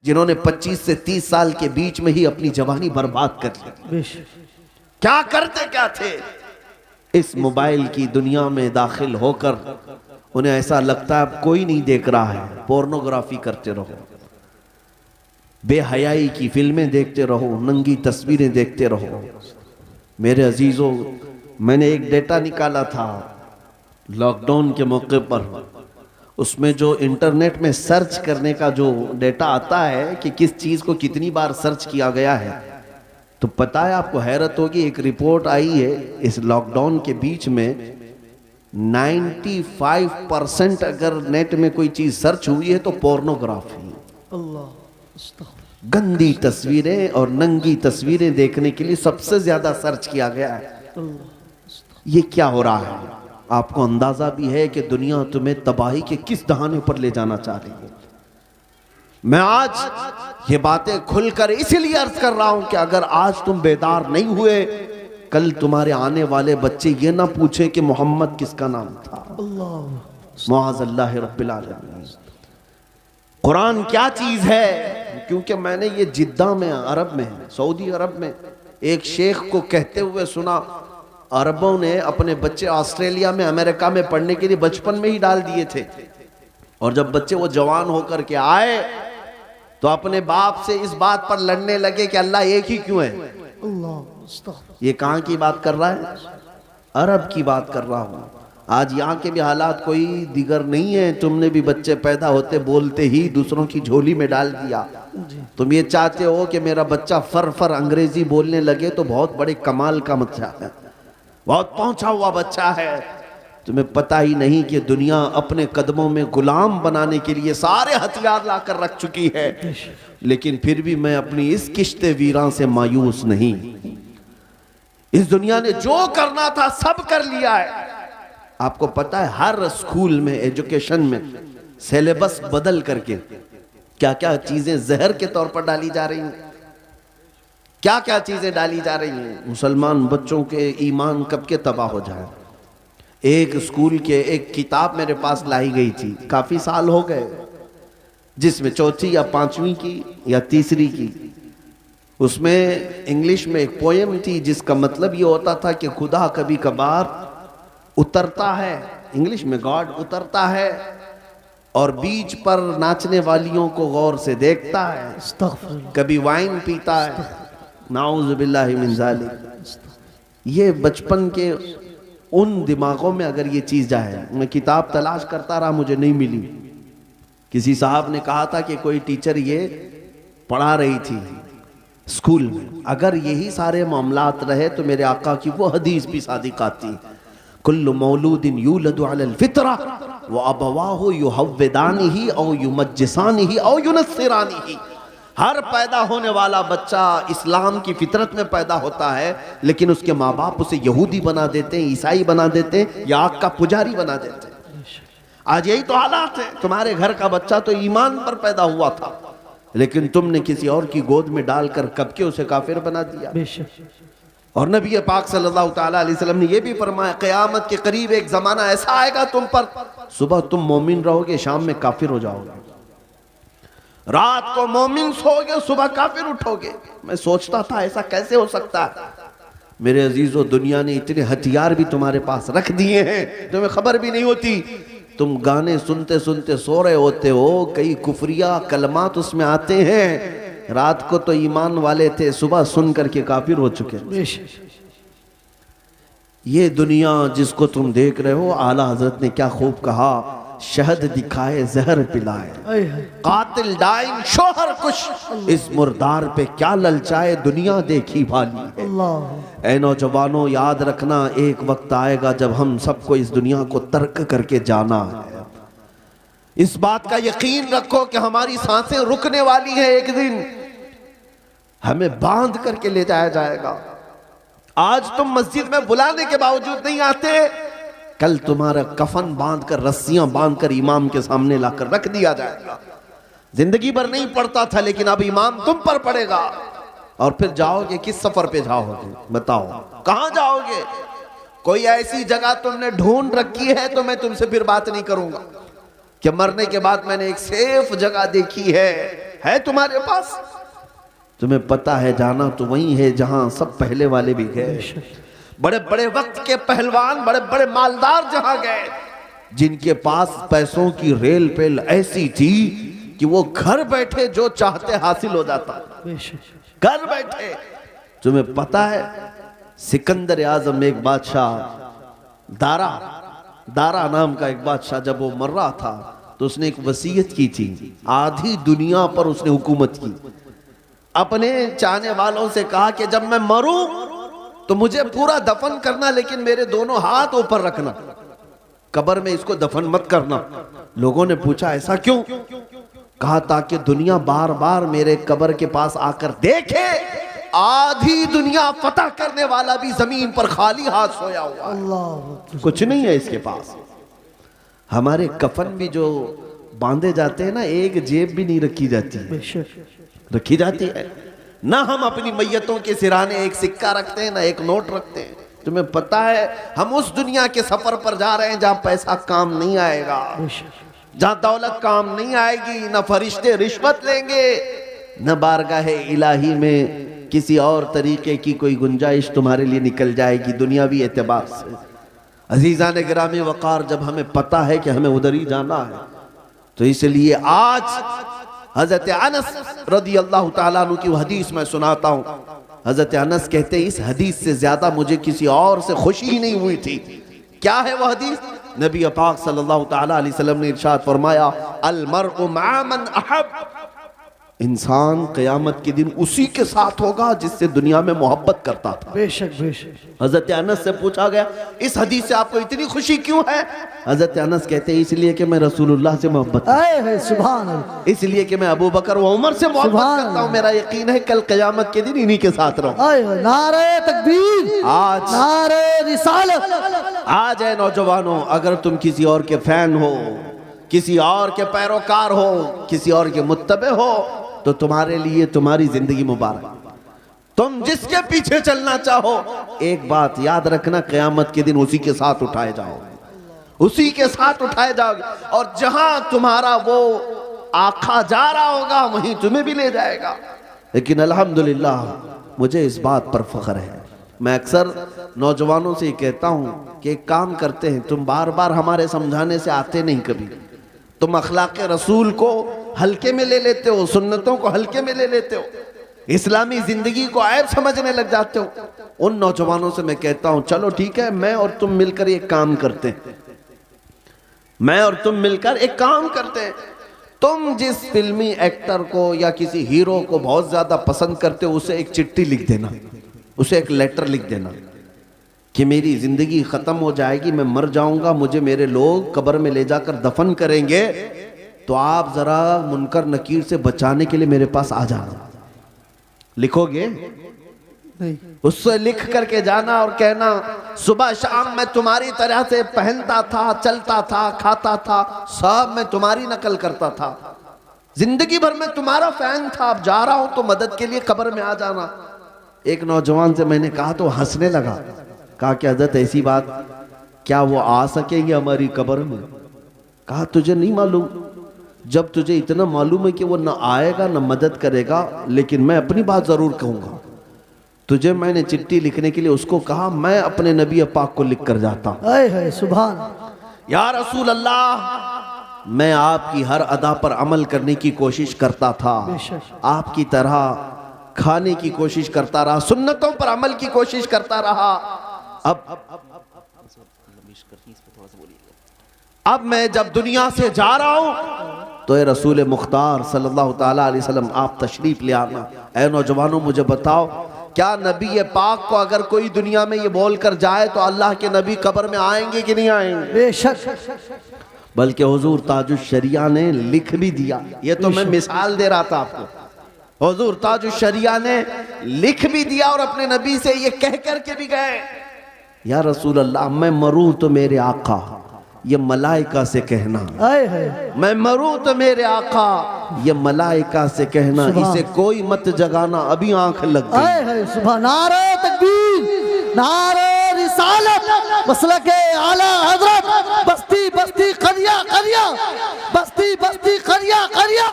जिन्होंने 25 से 30 साल के बीच में ही अपनी जवानी बर्बाद कर ली। क्या करते क्या थे? इस मोबाइल की दुनिया में दाखिल होकर उन्हें ऐसा लगता है अब कोई नहीं देख रहा है, पोर्नोग्राफी करते रहो, बेहयाई की फिल्में देखते रहो, नंगी तस्वीरें देखते रहो। मेरे अजीजों, मैंने एक डेटा निकाला था लॉकडाउन के मौके पर, उसमें जो इंटरनेट में सर्च करने का जो डेटा आता है कि किस चीज को कितनी बार सर्च किया गया है, तो पता है आपको, हैरत होगी, एक रिपोर्ट आई है इस लॉकडाउन के बीच में 95% अगर नेट में कोई चीज सर्च हुई है तो पोर्नोग्राफी, गंदी तस्वीरें और नंगी तस्वीरें देखने के लिए सबसे ज्यादा सर्च किया गया है। ये क्या हो रहा है? आपको अंदाजा भी है कि दुनिया तुम्हें तबाही के किस दहाने पर ले जाना चाह रही है। मैं आज ये बातें खुलकर इसीलिए अर्ज कर रहा हूं कि अगर आज तुम बेदार नहीं हुए, कल तुम्हारे आने वाले बच्चे ये ना पूछे कि मोहम्मद किसका नाम था। मुआज़ल्लाह रब्बिल आलमीन। कुरान क्या चीज है? क्योंकि मैंने ये जिद्दा में, अरब में, सऊदी अरब में एक शेख को कहते हुए सुना, अरबों ने अपने बच्चे ऑस्ट्रेलिया में, अमेरिका में पढ़ने के लिए बचपन में ही डाल दिए थे, और जब बच्चे वो जवान होकर के आए तो अपने बाप से इस बात पर लड़ने लगे कि अल्लाह एक ही क्यों है। ये कहां की बात कर रहा है? अरब की बात कर रहा हूं। आज यहाँ के भी हालात कोई दिगर नहीं है। तुमने भी बच्चे पैदा होते बोलते ही दूसरों की झोली में डाल दिया। तुम ये चाहते हो कि मेरा बच्चा फर फर अंग्रेजी बोलने लगे तो बहुत बड़े कमाल का बच्चा है, बहुत पहुंचा हुआ बच्चा है। तुम्हें पता ही नहीं कि दुनिया अपने कदमों में गुलाम बनाने के लिए सारे हथियार लाकर रख चुकी है, लेकिन फिर भी मैं अपनी इस किश्ते वीरान से मायूस नहीं। इस दुनिया ने जो करना था सब कर लिया है। आपको पता है हर स्कूल में, एजुकेशन में सिलेबस बदल करके क्या क्या चीजें जहर के तौर पर डाली जा रही हैं, क्या क्या चीजें डाली जा रही हैं। मुसलमान बच्चों के ईमान कब के तबाह हो जाए। एक स्कूल के एक किताब मेरे पास लाई गई थी, काफी साल हो गए, जिसमें चौथी या पांचवी की या तीसरी की, उसमें इंग्लिश में एक पोयम थी जिसका मतलब ये होता था कि खुदा कभी कभार उतरता है, इंग्लिश में गॉड उतरता है और बीच पर नाचने वालियों को गौर से देखता है, कभी वाइन पीता है, नाउज़ बिल्लाहि मिन ज़ालिक। ये बचपन के उन दिमागों में अगर ये चीज जाए। मैं किताब तलाश करता रहा, मुझे नहीं मिली। किसी साहब ने कहा था कि कोई टीचर ये पढ़ा रही थी स्कूल में। अगर यही सारे मामलात रहे तो मेरे आका की वो हदीस भी सादिक आती, कुल्लु मौलूदिन यूलदु अलल फितरा व अबवाहु युहव्विदानिही औ युमज्जिसानिही औ युनस्सिरानिही। हर पैदा होने वाला बच्चा इस्लाम की फितरत में पैदा होता है, लेकिन उसके माँ बाप उसे यहूदी बना देते हैं, ईसाई बना देते हैं, या आग का पुजारी बना देते हैं। आज यही तो हालात है। तुम्हारे घर का बच्चा तो ईमान पर पैदा हुआ था, लेकिन तुमने किसी और की गोद में डालकर कब के उसे काफिर बना दिया। और नबी पाक सल्लल्लाहु तआला अलैहि वसल्लम ने यह भी फरमाया, क़यामत के करीब एक जमाना ऐसा आएगा तुम पर, सुबह तुम मोमिन रहोगे, शाम में काफिर हो जाओगे। रात को मोमिन सोओगे, सुबह काफिर उठोगे। मैं सोचता था ऐसा कैसे हो सकता है। मेरे अजीजों, दुनिया ने इतने हथियार भी तुम्हारे पास रख दिए हैं, तुम्हें खबर भी नहीं होती। तुम गाने सुनते सुनते सो रहे होते हो, कई कुफरिया कलमात उसमें आते हैं। रात को तो ईमान वाले थे, सुबह सुन करके काफिर हो चुके। ये दुनिया जिसको तुम देख रहे हो, आला हजरत ने क्या खूब कहा, शहद दिखाए जहर पिलाए, कातिल डाइन शोहर कुश, इस मुर्दार पे क्या ललचाए, दुनिया देखी भाली है। ऐ नौजवानों, याद रखना एक वक्त आएगा जब हम सबको इस दुनिया को तर्क करके जाना है। इस बात का यकीन रखो कि हमारी सांसें रुकने वाली है, एक दिन हमें बांध करके ले जाया जाएगा। आज तुम मस्जिद में बुलाने के बावजूद नहीं आते, कल तुम्हारा कफन बांध कर, रस्सियां बांध कर इमाम के सामने लाकर रख दिया जाएगा। जिंदगी भर नहीं पड़ता था, लेकिन अब इमाम तुम पर पड़ेगा। और फिर जाओगे, किस सफर पे जाओगे बताओ, कहां जाओगे? कोई ऐसी जगह तुमने ढूंढ रखी है तो मैं तुमसे फिर बात नहीं करूंगा कि मरने के बाद मैंने एक सेफ जगह देखी है, है तुम्हारे पास? तुम्हें पता है जाना तो वही है जहां सब पहले वाले भी गए। बड़े बड़े वक्त के पहलवान, बड़े बड़े मालदार जहां गए, जिनके पास पैसों की रेल पेल ऐसी थी कि वो घर बैठे जो चाहते हासिल हो जाता, घर बैठे। तुम्हें पता है सिकंदर आजम एक बादशाह, दारा नाम का एक बादशाह, जब वो मर रहा था तो उसने एक वसीयत की थी, आधी दुनिया पर उसने हुकूमत की। अपने चाहने वालों से कहा कि जब मैं मरूं तो मुझे पूरा दफन करना, लेकिन मेरे दोनों हाथ ऊपर रखना, कब्र में इसको दफन मत करना। लोगों ने पूछा ऐसा क्यों? कहा ताकि दुनिया बार बार मेरे कब्र के पास आकर देखे आधी दुनिया फतह करने वाला भी जमीन पर खाली हाथ सोया हुआ है, कुछ नहीं है इसके पास। हमारे कफन भी जो बांधे जाते हैं ना, एक जेब भी नहीं रखी जाती, रखी जाती है ना। हम अपनी मैयतों के सिराने एक सिक्का रखते हैं ना एक नोट रखते हैं। तुम्हें पता है हम उस दुनिया के सफर पर जा रहे हैं जहां पैसा काम नहीं आएगा, जहां दौलत काम नहीं आएगी, न फरिश्ते रिश्वत लेंगे, न बारगाहे इलाही में किसी और तरीके की कोई गुंजाइश तुम्हारे लिए निकल जाएगी दुनियावी एतबार से। अजीज़ान गिरामी वक़ार, जब हमें पता है कि हमें उधर ही जाना है, तो इसलिए आज हजरत अनस रदी अल्लाह ताला अन्हु की हदीस मैं सुनाता हूँ। हजरत अनस कहते हैं इस हदीस से ज्यादा मुझे किसी और से खुशी ही नहीं हुई थी। क्या है वह हदीस? नबी पाक सल्लल्लाहु ताला अलैहि वसल्लम ने इरशाद फरमाया, अल मर्उ मअ मन अहब, इंसान क़यामत के दिन उसी के साथ होगा जिससे दुनिया में मोहब्बत करता था। बेशक बेशक। हजरत अनस से पूछा गया इस हदीस से आपको इतनी खुशी क्यों है? हजरत अनस कहते हैं इसलिए कि मैं रसूलुल्लाह से मोहब्बत, सुभान अल्लाह, इसलिए कि मैं अबू बकर व उमर से मोहब्बत करता हूँ। मेरा यकीन है कल क़यामत के दिन इन्हीं के साथ रहूं। नारे तकबीर, आज नारे रिसालत। आज है नौजवानों, अगर तुम किसी और के फैन हो, किसी और के पैरोकार हो, किसी और के मुत्तबे हो, तो तुम्हारे लिए तुम्हारी जिंदगी मुबारक। तुम जिसके पीछे चलना चाहो, एक बात याद रखना, क़यामत के दिन उसी के साथ उठाए जाओगे, उसी के साथ उठाए जाओगे, और जहां तुम्हारा वो आका जा रहा होगा वहीं तुम्हें भी ले जाएगा। लेकिन अल्हम्दुलिल्लाह मुझे इस बात पर फख्र है। मैं अक्सर नौजवानों से कहता हूं कि एक काम करते हैं, तुम बार बार हमारे समझाने से आते नहीं, कभी तुम अखलाक़ रसूल को हल्के में ले लेते हो, सुन्नतों को हल्के में ले लेते हो, इस्लामी जिंदगी को ऐब समझने लग जाते हो। उन नौजवानों से मैं कहता हूं चलो ठीक है, मैं और तुम मिलकर एक काम करते हैं, मैं और तुम मिलकर एक काम करते हैं। तुम जिस फिल्मी एक्टर को या किसी हीरो को बहुत ज्यादा पसंद करते हो, उसे एक चिट्ठी लिख देना, उसे एक लेटर लिख देना कि मेरी जिंदगी खत्म हो जाएगी, मैं मर जाऊंगा, मुझे मेरे लोग कब्र में ले जाकर दफन करेंगे, तो आप जरा मुनकर नकीर से बचाने के लिए मेरे पास आ जाना। लिखोगे? नहीं। उससे लिख करके जाना और कहना सुबह शाम मैं तुम्हारी तरह से पहनता था, चलता था, खाता था, सब मैं तुम्हारी नकल करता था, जिंदगी भर मैं तुम्हारा फैन था, अब जा रहा हूं तो मदद के लिए कब्र में आ जाना। एक नौजवान से मैंने कहा तो हंसने लगा, कहा कि हज़रत ऐसी बात, क्या वो आ सकेंगे हमारी कब्र में? कहा तुझे नहीं मालूम, जब तुझे इतना मालूम है कि वो न आएगा न मदद करेगा, लेकिन मैं अपनी बात जरूर कहूंगा। तुझे मैंने चिट्ठी लिखने के लिए उसको कहा, मैं अपने नबी पाक को लिख कर जाता हूं, सुभान या रसूल अल्लाह, मैं आपकी हर अदा पर अमल करने की कोशिश करता था, आपकी तरह खाने की कोशिश करता रहा, सुन्नतों पर अमल की कोशिश करता रहा। अब मैं जब दुनिया से जा रहा हूं तो ए रसूल मुख्तार सल्लल्लाहु ताला अलैहि वसल्लम आप तशरीफ ले आना। ऐ नौजवानों मुझे बताओ, क्या नबी पाक को अगर कोई दुनिया में ये बोल कर जाए तो अल्लाह के नबी कब्र में आएंगे कि नहीं आएंगे? बेशक। बल्कि हुजूर ताजुश शरिया ने लिख भी दिया, ये तो मैं मिसाल दे रहा था आपको। हुजूर ताजुश शरिया ने लिख भी दिया और अपने नबी से ये कह करके भी गए, या रसूल अल्लाह मैं मरूं तो मेरे आका, ये मलाइका से कहना, मैं मरूं तो मेरे आका, ये मलाइका से कहना, इसे कोई मत जगाना, अभी आंख लग गई। सुबह नारे तकबीर, नारे रिसालत, मसलके आला हजरत, बस्ती बस्ती करिया करिया, बस्ती बस्ती करिया करिया।